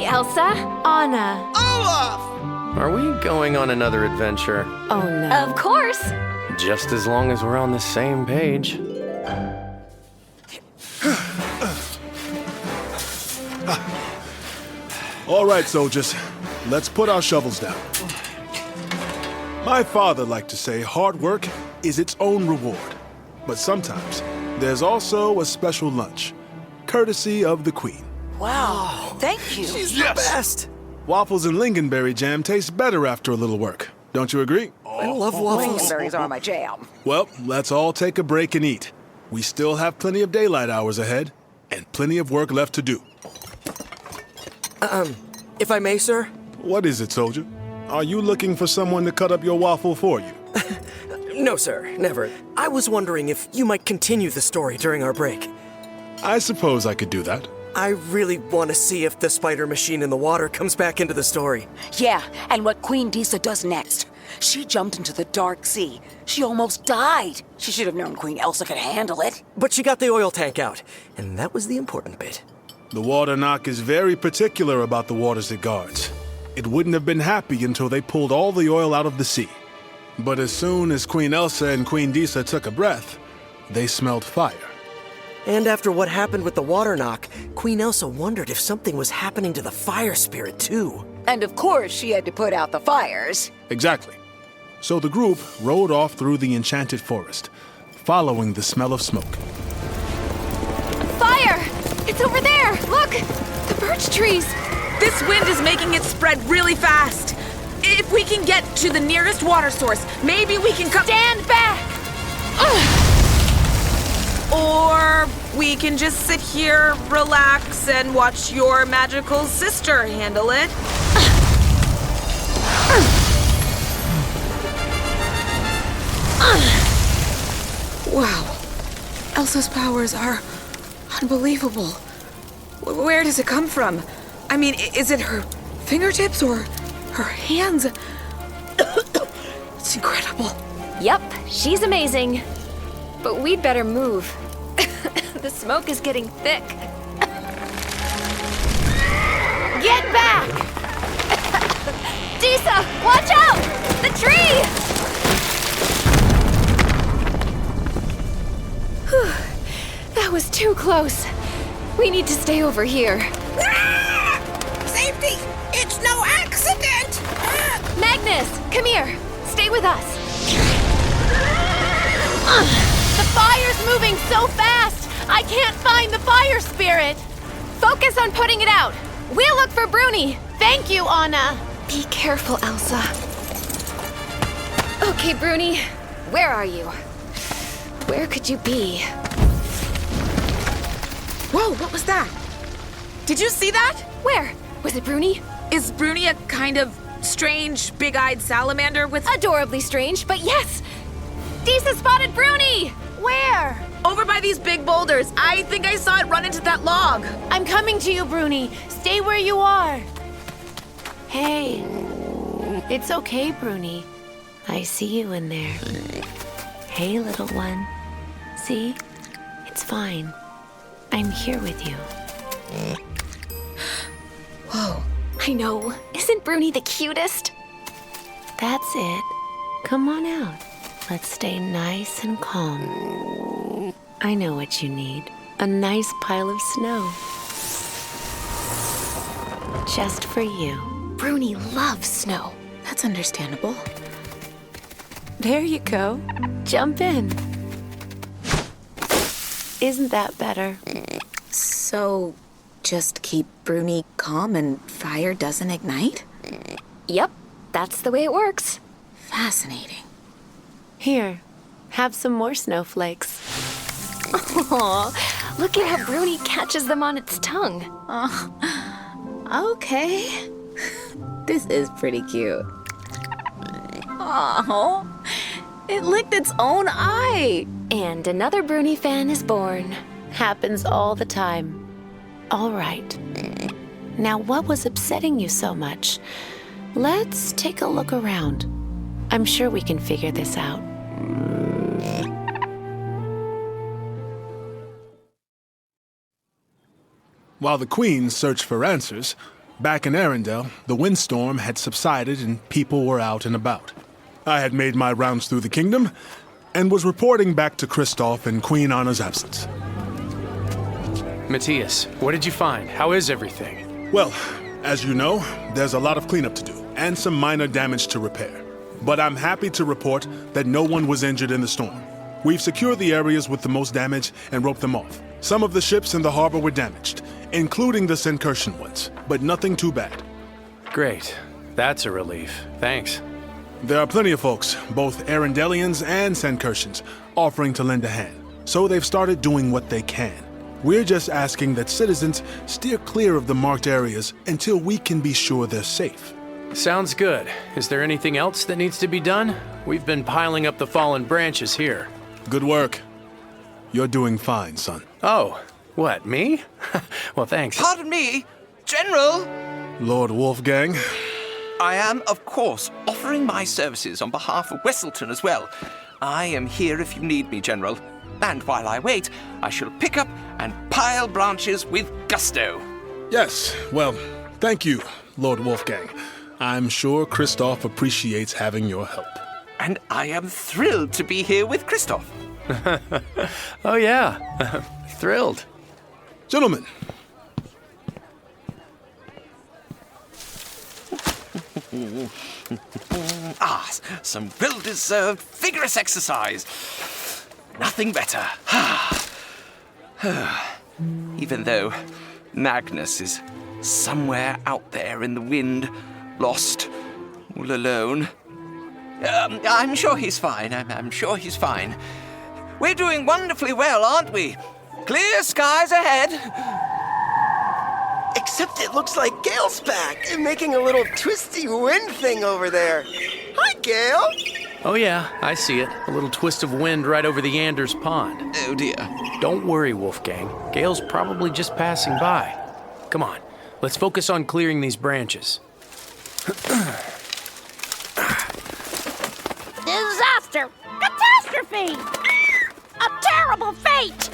Elsa, Anna. Olaf! Are we going on another adventure? Oh no. Of course. Just as long as we're on the same page. All right, soldiers, let's put our shovels down. My father liked to say hard work is its own reward. But sometimes there's also a special lunch, courtesy of the Queen. Wow, thank you. She's the best. Waffles and lingonberry jam taste better after a little work. Don't you agree? I love waffles. Lingonberries are my jam. Well, let's all take a break and eat. We still have plenty of daylight hours ahead and plenty of work left to do. If I may, sir? What is it, soldier? Are you looking for someone to cut up your waffle for you? No, sir, never. I was wondering if you might continue the story during our break. I suppose I could do that. I really want to see if the spider machine in the water comes back into the story. Yeah, and what Queen Disa does next. She jumped into the dark sea. She almost died. She should have known Queen Elsa could handle it. But she got the oil tank out, and that was the important bit. The water knock is very particular about the waters it guards. It wouldn't have been happy until they pulled all the oil out of the sea. But as soon as Queen Elsa and Queen Disa took a breath, they smelled fire. And after what happened with the water knock, Queen Elsa wondered if something was happening to the fire spirit too. And of course, she had to put out the fires. Exactly. So the group rode off through the Enchanted Forest, following the smell of smoke. Fire! It's over there! Look! The birch trees! This wind is making it spread really fast. If we can get to the nearest water source, maybe we can come— Stand back! Ugh. Or we can just sit here, relax, and watch your magical sister handle it. Wow. Elsa's powers are unbelievable. Where does it come from? I mean, is it her fingertips or her hands? It's incredible. Yep, she's amazing. But we'd better move. The smoke is getting thick. Get back! Disa, watch out! The tree! Whew. That was too close. We need to stay over here. Safety! It's no accident! Magnus, come here. Stay with us. The fire's moving so fast! I can't find the fire spirit! Focus on putting it out. We'll look for Bruni. Thank you, Anna. Be careful, Elsa. Okay, Bruni. Where are you? Where could you be? Whoa, what was that? Did you see that? Where? Was it Bruni? Is Bruni a kind of strange, big-eyed salamander with— Adorably strange, but yes! Disa spotted Bruni! Where? Over by these big boulders. I think I saw it run into that log. I'm coming to you, Bruni. Stay where you are. Hey. It's okay, Bruni. I see you in there. Hey, little one. See? It's fine. I'm here with you. Whoa. I know. Isn't Bruni the cutest? That's it. Come on out. Let's stay nice and calm. I know what you need. A nice pile of snow. Just for you. Bruni loves snow. That's understandable. There you go. Jump in. Isn't that better? So, just keep Bruni calm and fire doesn't ignite? Yep, that's the way it works. Fascinating. Here, have some more snowflakes. Aw, look at how Bruni catches them on its tongue. Okay. This is pretty cute. Oh, it licked its own eye. And another Bruni fan is born. Happens all the time. All right. Now, what was upsetting you so much? Let's take a look around. I'm sure we can figure this out. While the Queen searched for answers, back in Arendelle, the windstorm had subsided and people were out and about. I had made my rounds through the kingdom and was reporting back to Kristoff in Queen Anna's absence. Matthias, what did you find? How is everything? Well, as you know, there's a lot of cleanup to do and some minor damage to repair. But I'm happy to report that no one was injured in the storm. We've secured the areas with the most damage and roped them off. Some of the ships in the harbor were damaged, including the Sencursion ones, but nothing too bad. Great. That's a relief. Thanks. There are plenty of folks, both Arendellians and Sencursians, offering to lend a hand, so they've started doing what they can. We're just asking that citizens steer clear of the marked areas until we can be sure they're safe. Sounds good. Is there anything else that needs to be done? We've been piling up the fallen branches here. Good work. You're doing fine, son. Oh, what, me? Well, thanks. Pardon me, General! Lord Wolfgang. I am, of course, offering my services on behalf of Wesselton as well. I am here if you need me, General. And while I wait, I shall pick up and pile branches with gusto. Yes, well, thank you, Lord Wolfgang. I'm sure Kristoff appreciates having your help. And I am thrilled to be here with Kristoff. Oh, yeah. Thrilled. Gentlemen. Some well-deserved vigorous exercise. Nothing better. Even though Magnus is somewhere out there in the wind, lost, all alone. I'm sure he's fine. I'm sure he's fine. We're doing wonderfully well, aren't we? Clear skies ahead. Except it looks like Gale's back and making a little twisty wind thing over there. Hi, Gale. Oh, yeah, I see it. A little twist of wind right over the Anders Pond. Oh, dear. Don't worry, Wolfgang. Gale's probably just passing by. Come on, let's focus on clearing these branches. Disaster! Catastrophe! A terrible fate!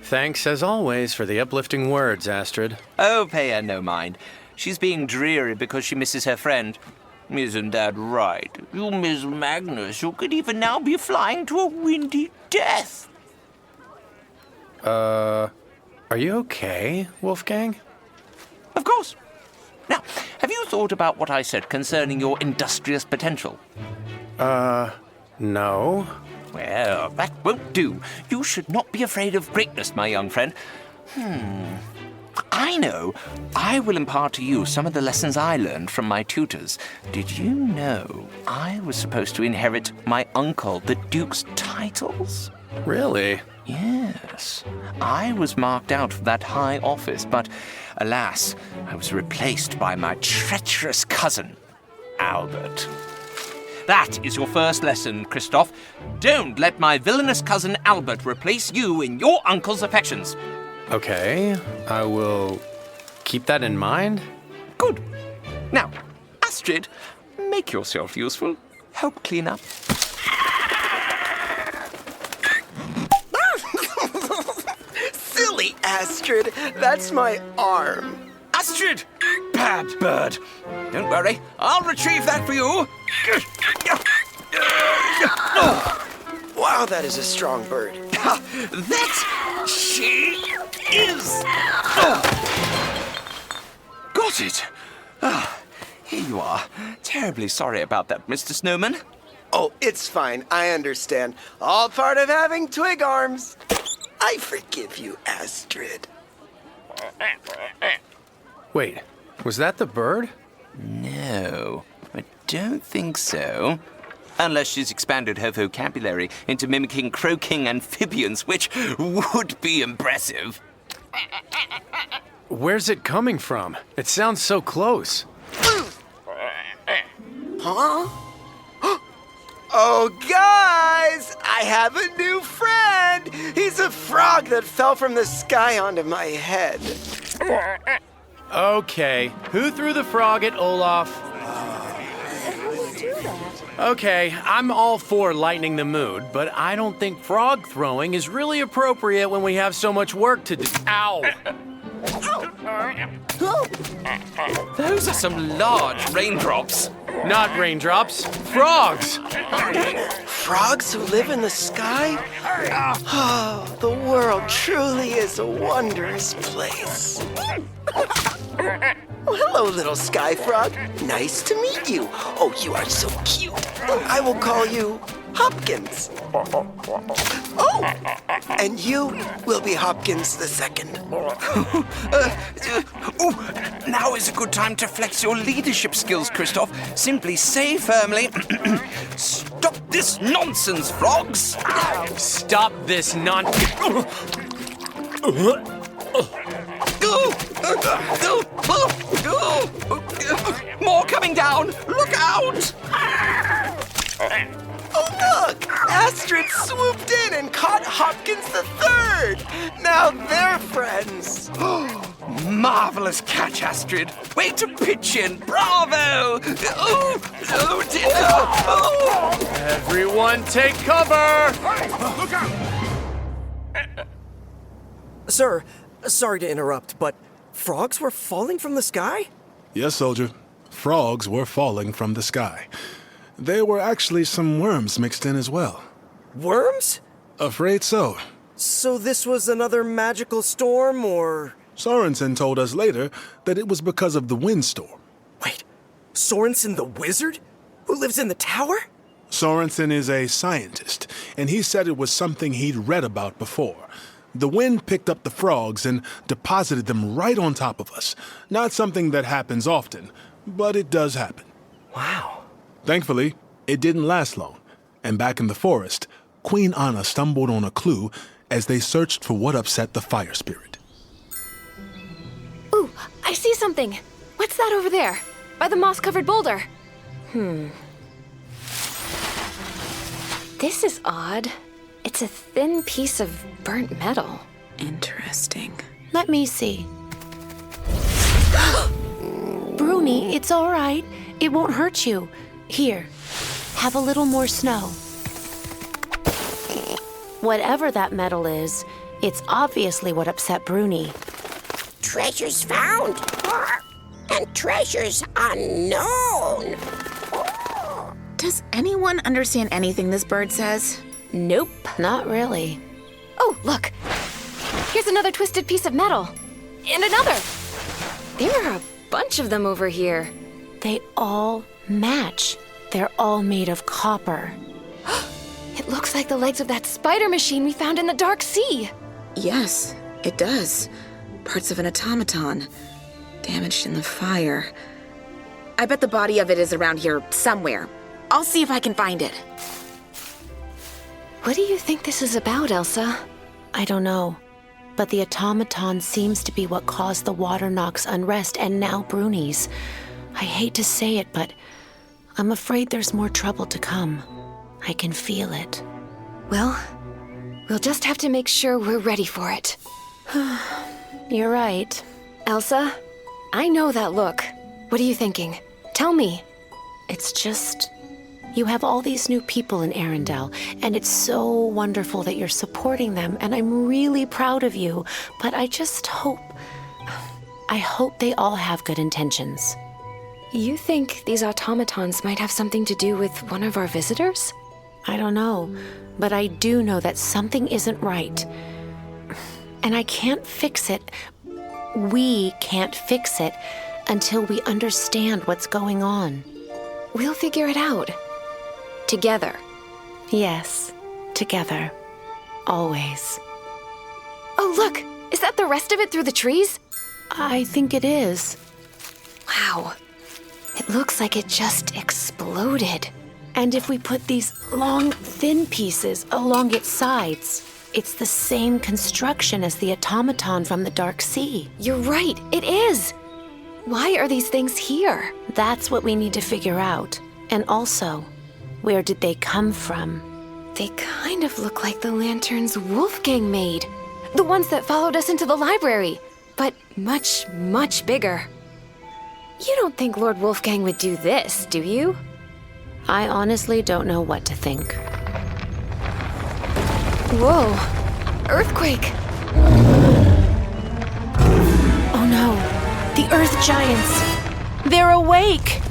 Thanks, as always, for the uplifting words, Astrid. Oh, pay her no mind. She's being dreary because she misses her friend. Isn't that right? You miss Magnus, who could even now be flying to a windy death. Are you okay, Wolfgang? Of course. Now, have you thought about what I said concerning your industrious potential? No. Well, that won't do. You should not be afraid of greatness, my young friend. I know. I will impart to you some of the lessons I learned from my tutors. Did you know I was supposed to inherit my uncle, the Duke's titles? Really? Yes. I was marked out for that high office, but alas, I was replaced by my treacherous cousin, Albert. That is your first lesson, Kristoff. Don't let my villainous cousin Albert replace you in your uncle's affections. Okay, I will keep that in mind. Good. Now, Astrid, make yourself useful. Help clean up. Silly Astrid, that's my arm. Astrid! Bad bird. Don't worry, I'll retrieve that for you. Wow, that is a strong bird. That she is. Got it. Here you are. Terribly sorry about that, Mr. Snowman. Oh, it's fine. I understand. All part of having twig arms. I forgive you, Astrid. Wait, was that the bird? No, I don't think so. Unless she's expanded her vocabulary into mimicking croaking amphibians, which would be impressive. Where's it coming from? It sounds so close. Huh? Oh, guys! I have a new friend! He's a frog that fell from the sky onto my head. Okay, who threw the frog at Olaf? Okay, I'm all for lightening the mood, but I don't think frog throwing is really appropriate when we have so much work to do. Ow! Those are some large raindrops. Not raindrops, frogs! Frogs who live in the sky? Oh, the world truly is a wondrous place. Oh, hello, little sky frog. Nice to meet you. Oh, you are so cute. I will call you Hopkins. Oh, and you will be Hopkins the second. Now is a good time to flex your leadership skills, Kristoff. Simply say firmly, "Stop this nonsense, frogs!" Stop this More coming down! Look out! Oh, look! Astrid swooped in and caught Hopkins the third. Now they're friends. Marvelous catch, Astrid. Way to pitch in. Bravo! Oh, oh dear. Oh. Everyone take cover! Look out! Sir, sorry to interrupt, but frogs were falling from the sky? Yes, soldier. Frogs were falling from the sky. There were actually some worms mixed in as well. Worms? Afraid so. So this was another magical storm, or...? Sorensen told us later that it was because of the windstorm. Wait, Sorensen the wizard? Who lives in the tower? Sorensen is a scientist, and he said it was something he'd read about before. The wind picked up the frogs and deposited them right on top of us. Not something that happens often, but it does happen. Wow. Thankfully, it didn't last long, and back in the forest, Queen Anna stumbled on a clue as they searched for what upset the fire spirit. Ooh, I see something. What's that over there? By the moss-covered boulder. This is odd. It's a thin piece of burnt metal. Interesting. Let me see. Bruni, it's all right. It won't hurt you. Here, have a little more snow. Whatever that metal is, it's obviously what upset Bruni. Treasures found, and treasures unknown. Does anyone understand anything this bird says? Nope, not really. Oh, look! Here's another twisted piece of metal. And another! There are a bunch of them over here. They all match. They're all made of copper. It looks like the legs of that spider machine we found in the dark sea. Yes, it does. Parts of an automaton. Damaged in the fire. I bet the body of it is around here somewhere. I'll see if I can find it. What do you think this is about, Elsa? I don't know. But the automaton seems to be what caused the Waternox unrest and now Bruni's. I hate to say it, but I'm afraid there's more trouble to come. I can feel it. Well, we'll just have to make sure we're ready for it. You're right. Elsa, I know that look. What are you thinking? Tell me. It's just... You have all these new people in Arendelle, and it's so wonderful that you're supporting them, and I'm really proud of you, but I just hope... I hope they all have good intentions. You think these automatons might have something to do with one of our visitors? I don't know, but I do know that something isn't right. And I can't fix it. We can't fix it until we understand what's going on. We'll figure it out. Together. Yes, together. Always. Oh, look! Is that the rest of it through the trees? I think it is. Wow. It looks like it just exploded. And if we put these long, thin pieces along its sides, it's the same construction as the automaton from the Dark Sea. You're right, it is! Why are these things here? That's what we need to figure out. And also, where did they come from? They kind of look like the lanterns Wolfgang made. The ones that followed us into the library. but much, much bigger. You don't think Lord Wolfgang would do this, do you? I honestly don't know what to think. Whoa. Earthquake! Oh no, the Earth Giants! They're awake!